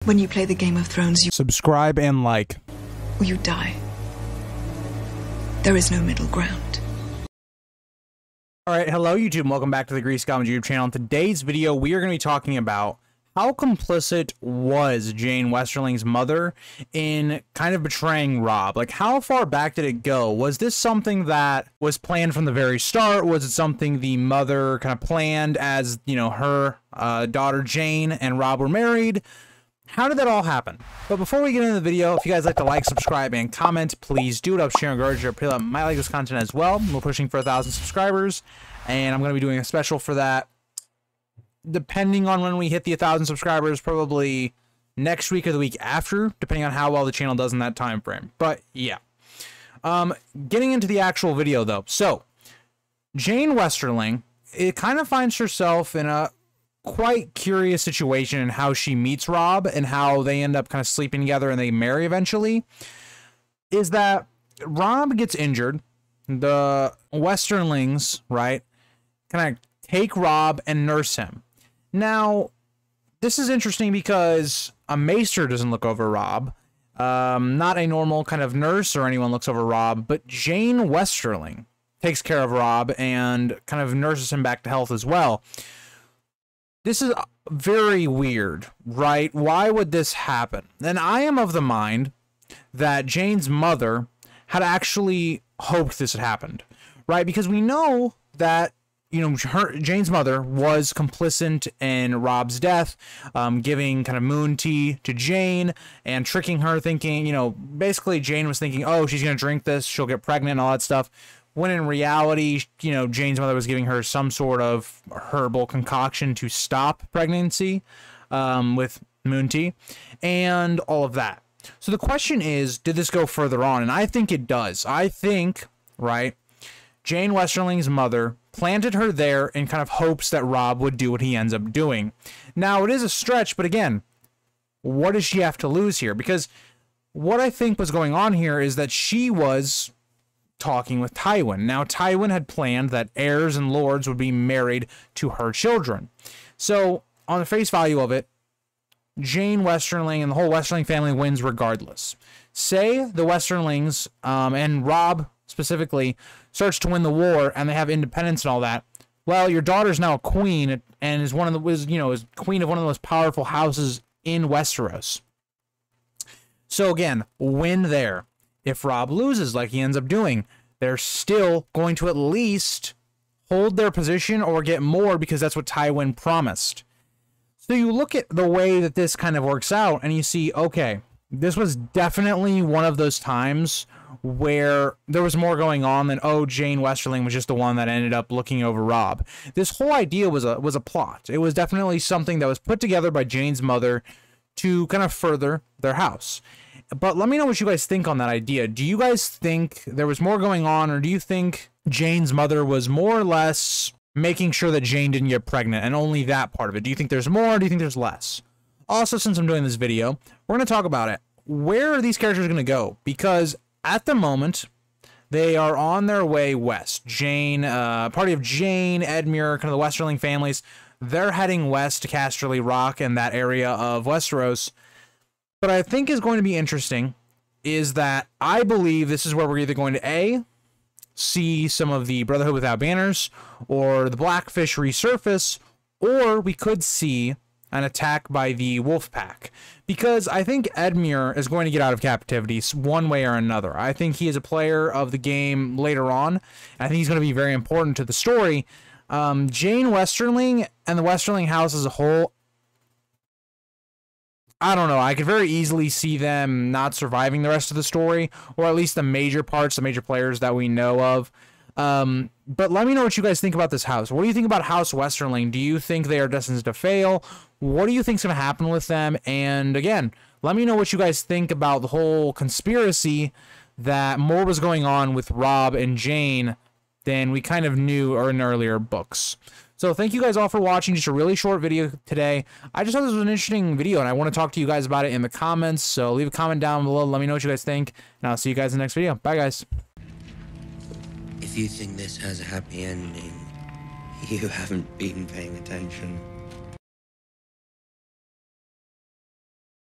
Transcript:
When you play the Game of Thrones, you subscribe and like, or you die. There is no middle ground. Alright, hello YouTube, and welcome back to the Grease Goblin YouTube channel. In today's video, we are going to be talking about how complicit was Jeyne Westerling's mother in kind of betraying Robb. Like, how far back did it go? Was this something that was planned from the very start? Was it something the mother kind of planned as, you know, her daughter Jeyne and Robb were married? How did that all happen? But before we get into the video, if you guys like to like, subscribe, and comment, please do it. I'll share and encourage you to might like this content as well. We're pushing for 1,000 subscribers, and I'm going to be doing a special for that. Depending on when we hit the 1,000 subscribers, probably next week or the week after, depending on how well the channel does in that time frame. But yeah, getting into the actual video though. So Jeyne Westerling, it kind of finds herself in a quite curious situation in how she meets Robb and how they end up kind of sleeping together and they marry eventually. Is that Robb gets injured, the Westerlings, right, kind of take Robb and nurse him. Now, this is interesting because a maester doesn't look over Robb. Not a normal kind of nurse or anyone looks over Robb, but Jeyne Westerling takes care of Robb and kind of nurses him back to health as well. This is very weird, right? Why would this happen? And I am of the mind that Jeynes Mother had actually hoped this had happened, right? Because we know that, you know, Jeynes Mother was complicit in Robb's death, giving kind of moon tea to Jeyne and tricking her, thinking, you know, basically Jeyne was thinking, oh, she's going to drink this, she'll get pregnant and all that stuff. When in reality, you know, Jeynes Mother was giving her some sort of herbal concoction to stop pregnancy with moon tea and all of that. So the question is, did this go further on? And I think it does. I think, right, Jeyne Westerling's mother planted her there in kind of hopes that Robb would do what he ends up doing. Now, it is a stretch, but again, what does she have to lose here? Because what I think was going on here is that she was talking with Tywin. Now, Tywin had planned that heirs and lords would be married to her children. So, on the face value of it, Jeyne Westerling and the whole Westerling family wins regardless. Say the Westerlings and Robb specifically starts to win the war and they have independence and all that. Well, your daughter's now a queen and is one of the is queen of one of the most powerful houses in Westeros. So again, win there. If Robb loses like he ends up doing, they're still going to at least hold their position or get more because that's what Tywin promised. So you look at the way that this kind of works out and you see, okay, this was definitely one of those times where there was more going on than, oh, Jeyne Westerling was just the one that ended up looking over Robb. This whole idea was a plot. It was definitely something that was put together by Jeyne's mother to kind of further their house. But let me know what you guys think on that idea. Do you guys think there was more going on, or do you think Jeyne's mother was more or less making sure that Jeyne didn't get pregnant and only that part of it? Do you think there's more, or do you think there's less? Also, since I'm doing this video, we're going to talk about it. Where are these characters going to go? Because at the moment, they are on their way west. Jeyne, party of Jeyne, Edmure, kind of the Westerling families, they're heading west to Casterly Rock and that area of Westeros. What I think is going to be interesting is that I believe this is where we're either going to A, see some of the Brotherhood Without Banners, or the Blackfish resurface, or we could see an attack by the Wolf Pack. Because I think Edmure is going to get out of captivity one way or another. I think he is a player of the game later on. I think he's going to be very important to the story. Jeyne Westerling and the Westerling house as a whole, I don't know. I could very easily see them not surviving the rest of the story, or at least the major parts, the major players that we know of. But let me know what you guys think about this house. What do you think about House Westerling? Do you think they are destined to fail? What do you think is going to happen with them? And again, let me know what you guys think about the whole conspiracy that more was going on with Robb and Jeyne than we kind of knew or in earlier books. So thank you guys all for watching. Just a really short video today. I just thought this was an interesting video, and I want to talk to you guys about it in the comments. So leave a comment down below. Let me know what you guys think, and I'll see you guys in the next video. Bye, guys. If you think this has a happy ending, you haven't been paying attention.